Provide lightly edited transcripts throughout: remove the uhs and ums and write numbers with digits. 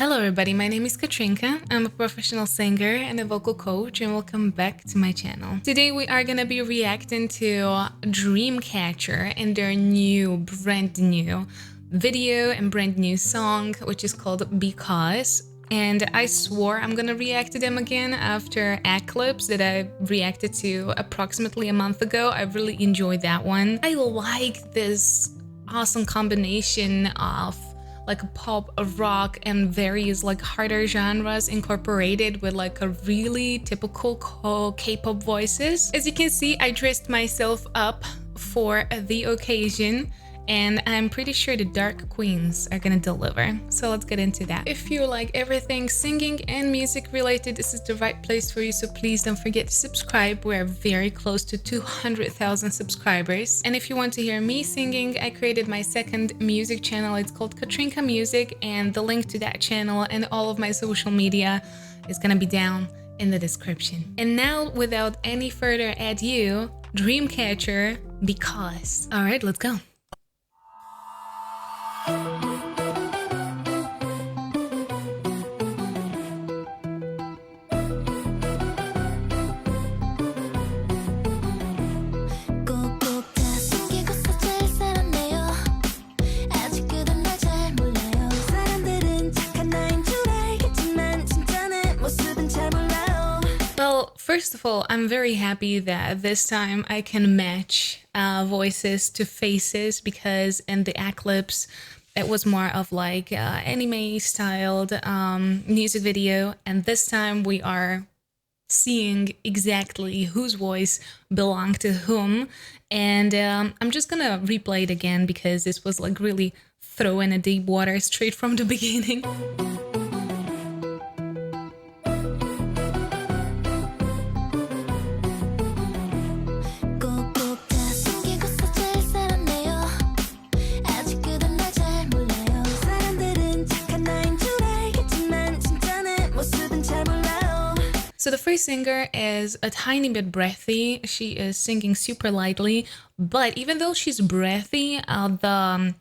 Hello everybody, my name is Katrinka. I'm a professional singer and a vocal coach, and welcome back to my channel. Today we are gonna be reacting to Dreamcatcher and their brand new video and brand new song, which is called Because. And I swore I'm gonna react to them again after Eclipse that I reacted to approximately a month ago. I really enjoyed that one. I like this awesome combination of like a pop, a rock, and various like harder genres incorporated with like a really typical K-pop voices. As you can see, I dressed myself up for the occasion, and I'm pretty sure the Dark Queens are gonna deliver. So let's get into that. If you like everything singing and music related, this is the right place for you, so please don't forget to subscribe. We're very close to 200,000 subscribers. And if you want to hear me singing, I created my second music channel. It's called Katrinka Music, and the link to that channel and all of my social media is gonna be down in the description. And now, without any further ado, Dreamcatcher, Because. All right, let's go. First of all, I'm very happy that this time I can match voices to faces, because in the Eclipse it was more of like anime styled music video, and this time we are seeing exactly whose voice belonged to whom. And I'm just gonna replay it again because this was like really thrown in a deep water straight from the beginning. So the first singer is a tiny bit breathy. She is singing super lightly, but even though she's breathy, the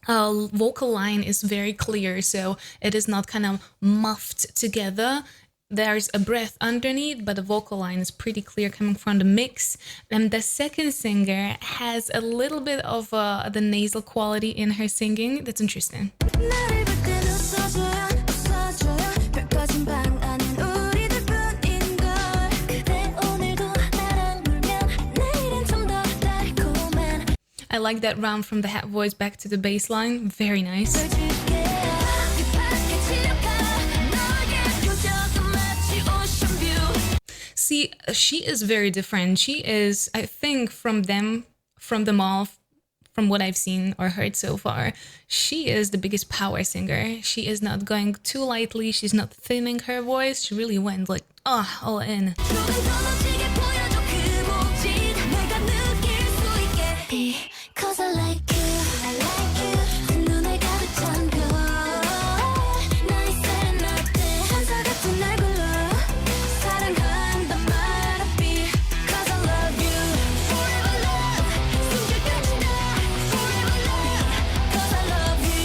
vocal line is very clear, so it is not kind of muffed together. There's a breath underneath, but the vocal line is pretty clear coming from the mix. And the second singer has a little bit of the nasal quality in her singing. That's interesting. I like that round from the head voice back to the bass line. Very nice. See, she is very different. She is, I think, from them all, from what I've seen or heard so far, she is the biggest power singer. She is not going too lightly. She's not thinning her voice. She really went like, all in.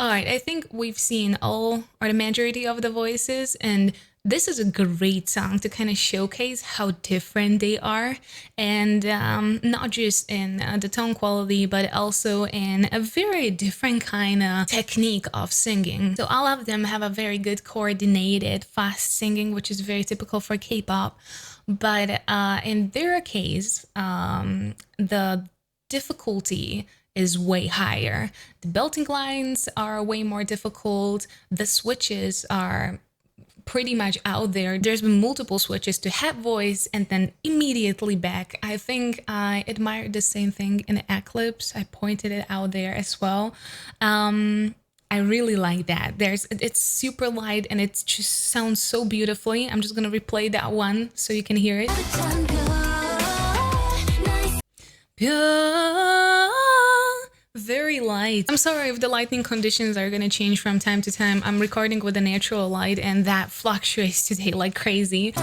Alright, I think we've seen all or the majority of the voices, and this is a great song to kind of showcase how different they are, and not just in the tone quality, but also in a very different kind of technique of singing. So all of them have a very good coordinated, fast singing, which is very typical for K-pop. But in their case, the difficulty is way higher. The belting lines are way more difficult. The switches are pretty much out there. There's been multiple switches to head voice and then immediately back. I think I admired the same thing in Eclipse. I pointed it out there as well. I really like that. It's super light and it just sounds so beautifully. I'm just gonna replay that one so you can hear it. Very light. I'm sorry if the lighting conditions are gonna change from time to time. I'm recording with a natural light and that fluctuates today like crazy.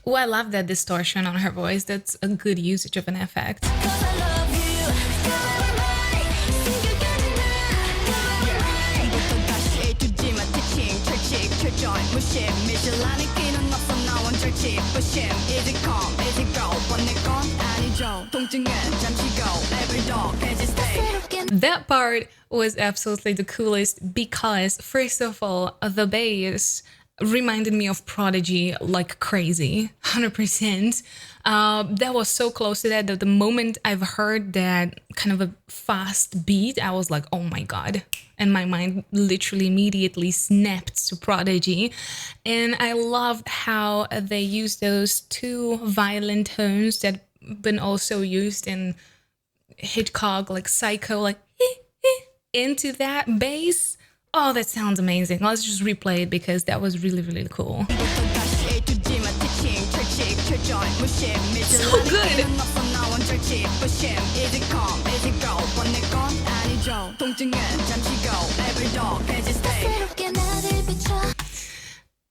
Oh, I love that distortion on her voice. That's a good usage of an effect. That part was absolutely the coolest because, first of all, the bass reminded me of Prodigy like crazy, 100%. That was so close to that the moment I've heard that kind of a fast beat, I was like, oh my God. And my mind literally immediately snapped to Prodigy. And I loved how they used those two violin tones that been also used in Hitchcock, like Psycho, like into that bass. Oh, that sounds amazing. Let's just replay it because that was really, really cool. So good.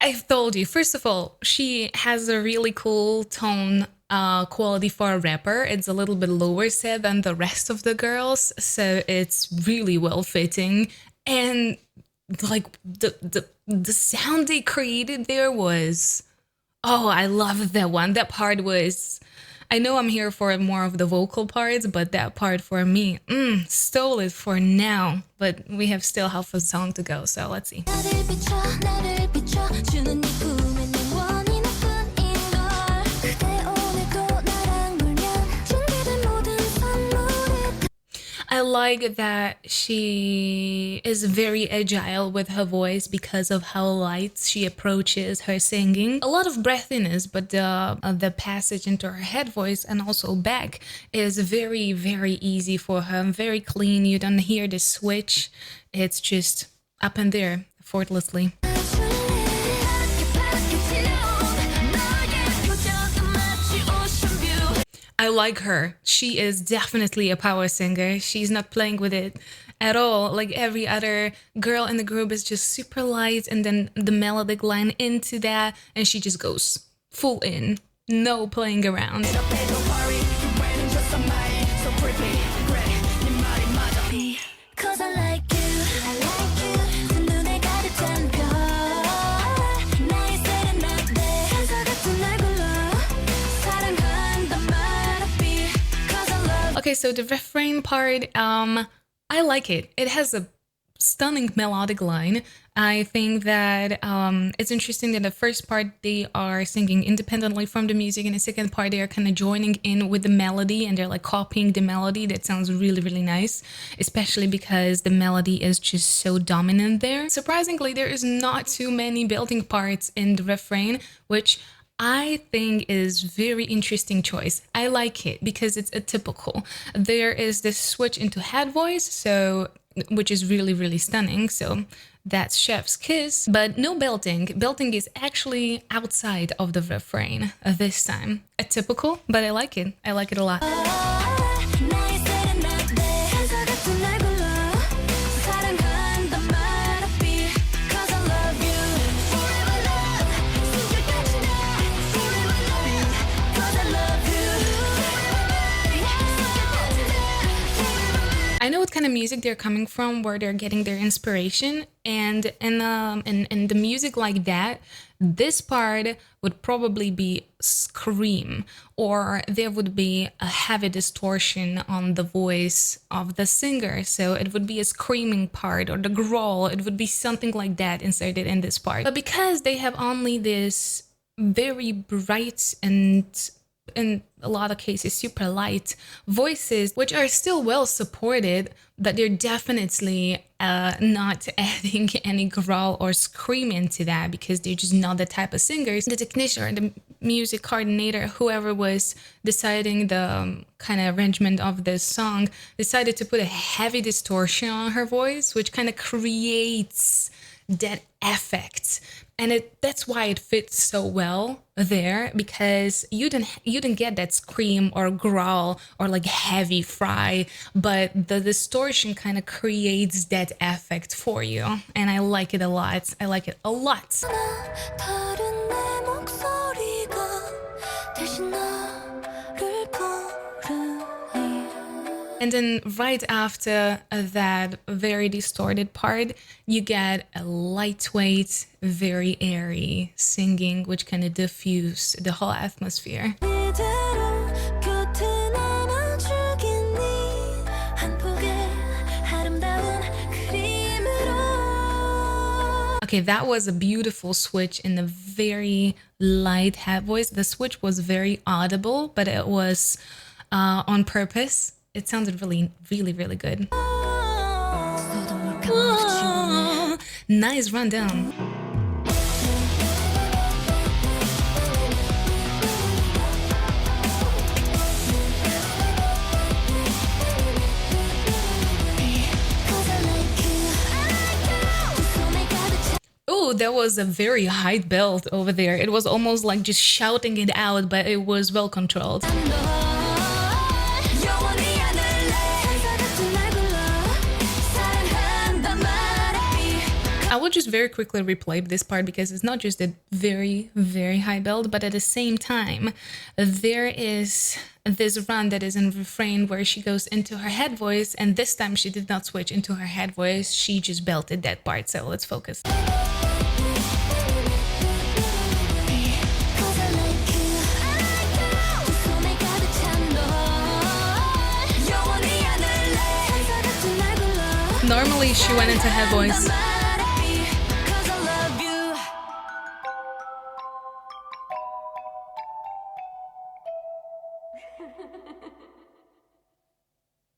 I've told you, first of all, she has a really cool tone quality for a rapper. It's a little bit lower set than the rest of the girls, so it's really well fitting. And like the sound they created there was, oh, I love that one. That part was, I know I'm here for more of the vocal parts, but that part for me, stole it for now. But we have still half a song to go, so let's see. I like that she is very agile with her voice because of how light she approaches her singing. A lot of breathiness, but the passage into her head voice and also back is very, very easy for her. Very clean. You don't hear the switch. It's just up and there effortlessly. I like her. She is definitely a power singer. She's not playing with it at all. Like every other girl in the group is just super light and then the melodic line into that and she just goes full in. No playing around. Okay, so the refrain part, I like it. It has a stunning melodic line. I think that it's interesting that the first part they are singing independently from the music, and the second part they are kind of joining in with the melody and they're like copying the melody. That sounds really, really nice, especially because the melody is just so dominant there. Surprisingly, there is not too many building parts in the refrain, which I think is very interesting choice. I like it because it's atypical. There is this switch into head voice, so which is really, really stunning. So that's chef's kiss, but no belting. Belting is actually outside of the refrain this time. Atypical, but I like it. I like it a lot. I know what kind of music they're coming from, where they're getting their inspiration, and in the music like that, this part would probably be scream, or there would be a heavy distortion on the voice of the singer, so it would be a screaming part or the growl. It would be something like that inserted in this part. But because they have only this very bright and in a lot of cases super light voices, which are still well supported, but they're definitely not adding any growl or scream into that because they're just not the type of singers. The technician or the music coordinator, whoever was deciding the kind of arrangement of this song, decided to put a heavy distortion on her voice, which kind of creates that effect. And that's why it fits so well there, because you didn't get that scream or growl or like heavy fry, but the distortion kind of creates that effect for you. And I like it a lot. I like it a lot. And then right after that very distorted part, you get a lightweight, very airy singing, which kind of diffuse the whole atmosphere. Okay, that was a beautiful switch in a very light head voice. The switch was very audible, but it was on purpose. It sounded really, really, really good. Oh, nice rundown. Oh, there was a very high belt over there. It was almost like just shouting it out, but it was well controlled. I will just very quickly replay this part because it's not just a very, very high belt, but at the same time, there is this run that is in refrain where she goes into her head voice, and this time she did not switch into her head voice, she just belted that part, so let's focus. Normally she went into head voice.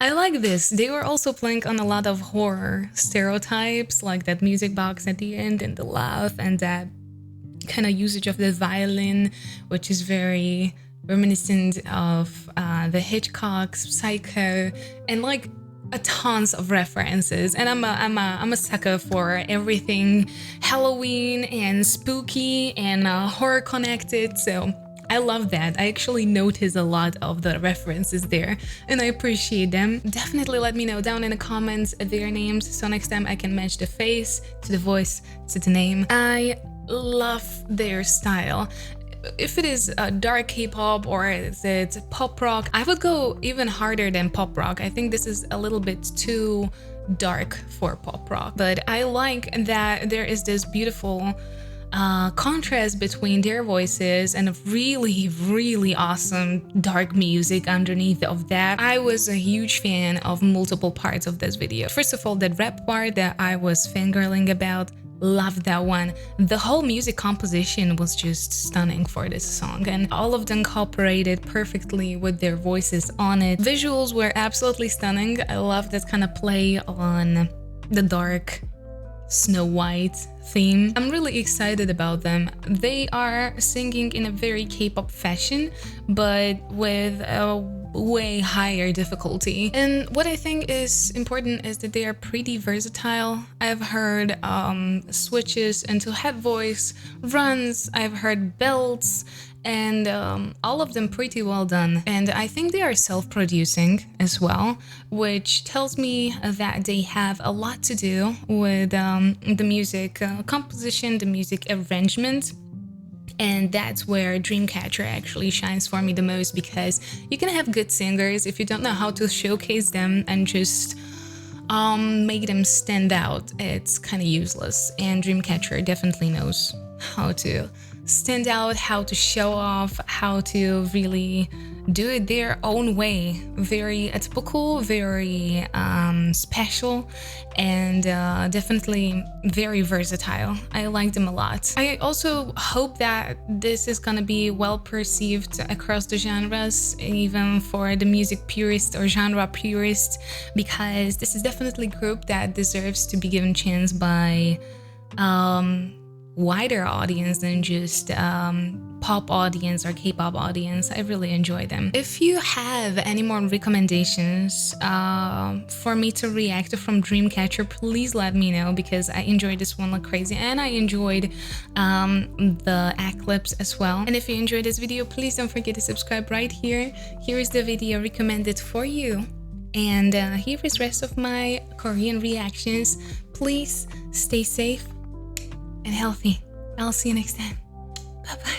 I like this. They were also playing on a lot of horror stereotypes, like that music box at the end and the laugh and that kind of usage of the violin, which is very reminiscent of the Hitchcock's Psycho, and like a tons of references. And I'm a sucker for everything Halloween and spooky and horror connected, so I love that. I actually notice a lot of the references there and I appreciate them. Definitely let me know down in the comments their names so next time I can match the face to the voice to the name. I love their style. If it is dark K-pop or is it pop rock, I would go even harder than pop rock. I think this is a little bit too dark for pop rock, but I like that there is this beautiful contrast between their voices and really, really awesome dark music underneath of that. I was a huge fan of multiple parts of this video. First of all, that rap part that I was fangirling about, loved that one. The whole music composition was just stunning for this song, and all of them cooperated perfectly with their voices on it. Visuals were absolutely stunning. I love that kind of play on the dark Snow White theme. I'm really excited about them. They are singing in a very K-pop fashion, but with a way higher difficulty. And what I think is important is that they are pretty versatile. I've heard switches into head voice, runs, I've heard belts, and all of them pretty well done. And I think they are self-producing as well, which tells me that they have a lot to do with the music composition, the music arrangement. And that's where Dreamcatcher actually shines for me the most, because you can have good singers if you don't know how to showcase them and just make them stand out. It's kind of useless, and Dreamcatcher definitely knows how to stand out, how to show off, how to really do it their own way. Very atypical, very special, and definitely very versatile. I like them a lot. I also hope that this is gonna be well perceived across the genres, even for the music purist or genre purist, because this is definitely a group that deserves to be given chance by wider audience than just pop audience or K-pop audience. I really enjoy them. If you have any more recommendations for me to react to from Dreamcatcher, please let me know, because I enjoyed this one like crazy, and I enjoyed the ad clips as well. And if you enjoyed this video, please don't forget to subscribe right here. Here is the video recommended for you, and here is the rest of my Korean reactions. Please stay safe and healthy. I'll see you next time. Bye-bye.